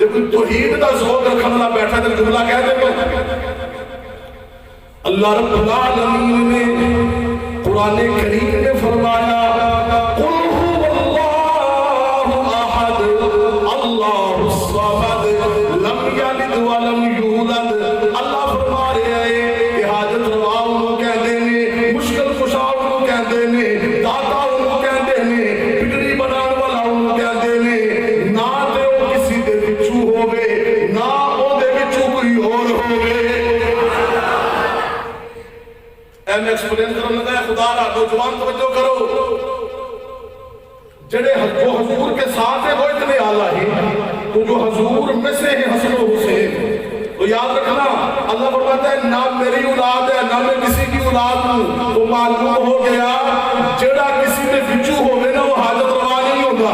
جب کوئی توحید دا ذوق رکھنے والا بیٹھا تو جملہ کہہ دے گا. اللہ رب العالمین نے قرآن کریم میں فرمایا قل هو اللہ احد اللہ الصمد لم یلد ولم یولد. اللہ فرما رہے ہیں کہ حاجت روا انہوں کہندے نے, مشکل کشا انہوں کہندے نے, داتا انہوں کہندے نے, بگڑی بنان والا انہوں کہندے نے. نہ تے وہ کسی دے وچوں ہووے نہ او دے وچوں کوئی اور ہووے. میں ایکسپلین کرنے لگا ہے. خدا را نوجوان توجہ کرو, جڑے جو حضور کے ساتھ ہیں وہ اتنے اعلیٰ ہیں, تو جو حضور میں سے ہیں حسن و حسین, تو یاد رکھنا اللہ فرماتا ہے نہ میری اولاد ہے نہ میں کسی کی اولاد ہوں. تو معلوم ہو گیا جڑا کسی میں بچو ہوئے نا وہ حاجت روا نہیں ہوگا.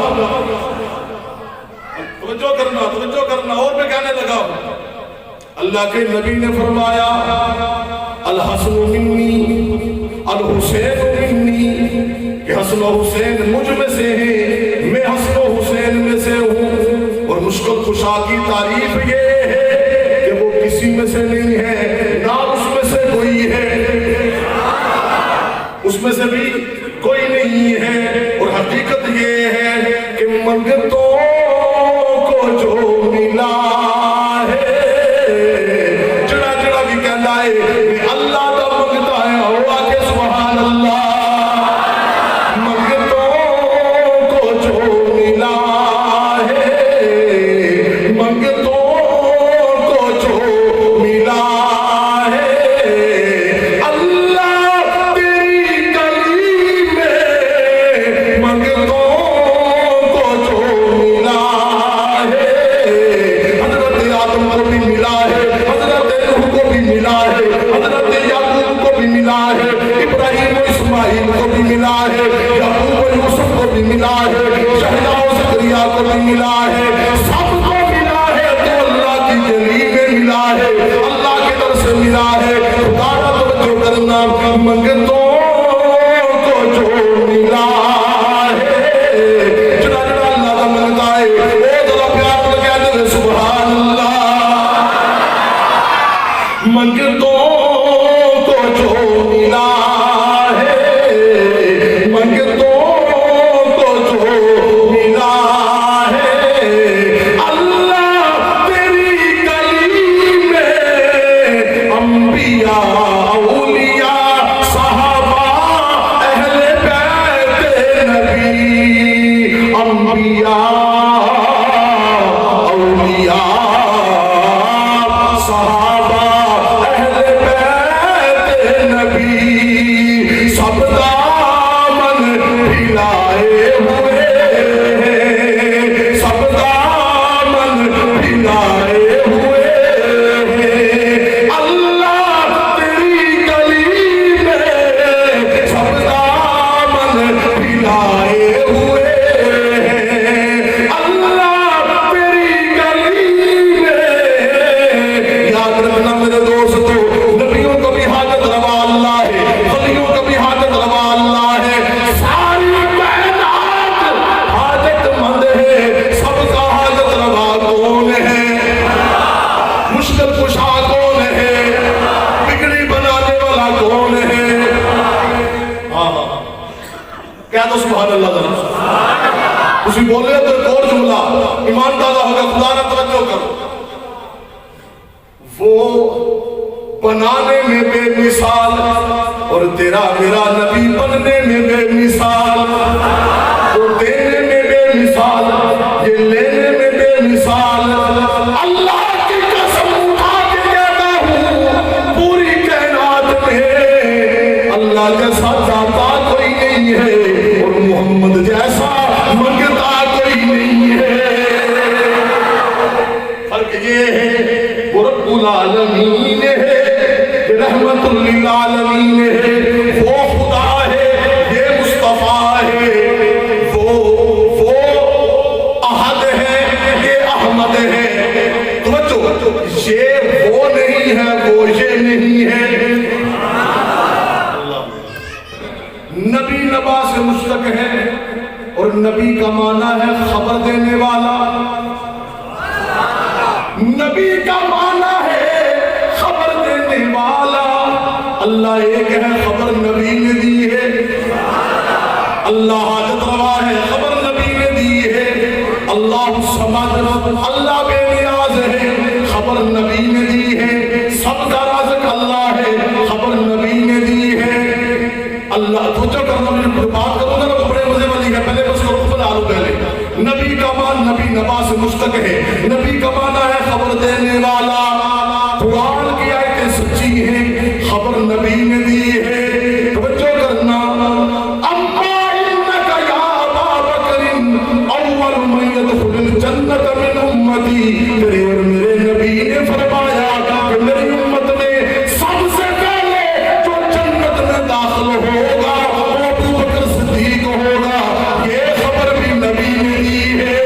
توجہ کرنا. اور میں کہنے لگا اللہ کے نبی نے فرمایا الحسن منی الحسین منی, کہ حسن و حسین مجھ میں سے ہیں, میں حسن و حسین میں سے ہوں. اور مشکل کشا کی تعریف یہ ہے کہ وہ کسی میں سے نہیں ہے نہ اس میں سے کوئی ہے, اس میں سے بھی کوئی نہیں ہے. اور حقیقت یہ ہے کہ منگتوں کو جو ملا ہے, جڑا جڑا بھی کہنا ہے اللہ دا منگتا ہے ہوا کہ سبحان اللہ. منگتوں کو جو ملا ہے, منگتوں کو جو ملا ہے, اللہ تیری گلی میں منگتوں کو جو ملا ہے. حضرت آدم کو بھی ملا ہے, حضرت نوح کو بھی ملا ہے, حضرت یعقوب کو بھی ملا ہے, ابراہیم و اسماعیل کو بھی ملا ہے, یعقوب و یوسف کو بھی ملا ہے, یحییٰ و زکریا کو بھی ملا ہے. سب کو ملا ہے تو اللہ کی گلی میں ملا ہے, اللہ کی طرف سے ملا ہے. خدا را توجہ کرنا, منگتوں کو جو ملا ہے, جڑا جڑا اللہ کا منگتا ہے وہ ذرا پیار سے کہہ دے سبحان اللہ. منگتوں کو جو ملا ہے, منگتوں کو جو ملا ہے, اللہ تیری گلی میں انبیاء اولیاء صحابہ اہل بیت نبی, انبیاء اولیاء صحابہ اہل بیت نبی, سب دامن پھیلائے ہوئے ہیں, سب دامن پھیلائے ہوئے ہیں. اللہ تیری گلی میں سب دامن پھیلائے ہوئے ہیں, اللہ تیری گلی میں. یاد رکھنا میرے دوستو, نبیوں کا بھی حاجت روا اللہ ہے, ولیوں کا بھی حاجت روا اللہ ہے, ساری کائنات حاجت مند ہے. سب کا حاجت روا کون ہے, مشکل کشا کون ہے, بگڑی بنانے والا کون ہے. کہہ دو سبحان اللہ ذرا. اسی بولے تو ایک اور جملہ ایمان تازہ ہوگا. خدا نے توجہ کرو, وہ بنانے میں بے مثال اور تیرا میرا نبی بننے میں بے مثال, وہ دینے میں بے مثال, یہ لینے میں بے مثال. اللہ کی قسم اٹھا کے کہتا ہوں پوری کائنات میں اللہ جیسا داتا کوئی نہیں ہے اور محمد جیسا منگتا کوئی نہیں ہے. فرق یہ ہے وہ رب العالمین ہے, رحمت للعالمین ہے, وہ خدا ہے, یہ مصطفیٰ ہے, وہ احد ہے, یہ احمد ہے. توجہ, یہ وہ نہیں ہے وہ یہ نہیں ہے. نبی نبا سے مشتق ہے اور نبی کا معنی ہے خبر دینے والا. نبی کا معنی ہے خبر دینے والا. اللہ ایک ہے, خبر نبی نے دی ہے. اللہ حاجت روا ہے, خبر نبی نے دی ہے. اللہ الصمد, اللہ بے نیاز ہے, خبر نبی نے دی ہے. سب کا رازق اللہ ہے, خبر نبی نے دی ہے. اللہ تو جو کرنا مجھے بات کروں گا نا بڑے مزے والی ہے, پہلے بس کو خبر آلو پہلے. نبی کا مان, نبی نبا سے مشتق ہے. نبی کا معنی ہے خبر دینے والا. قرآن کی آیتیں سچی ہیں, خبر نبی نے دی ہے. توجہ کرنا. اما انک یا ابا بکر اول من يدخل الجنت من امتی. تیرے اور میرے نبی نے فرمایا کہ میری امت میں سب سے پہلے جو جنت میں داخل ہوگا وہ ابو بکر صدیق ہوگا. یہ خبر بھی نبی نے دی ہے.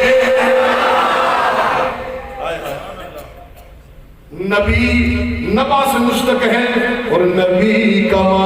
نبی نبا سے مشتق ہے اور نبی کا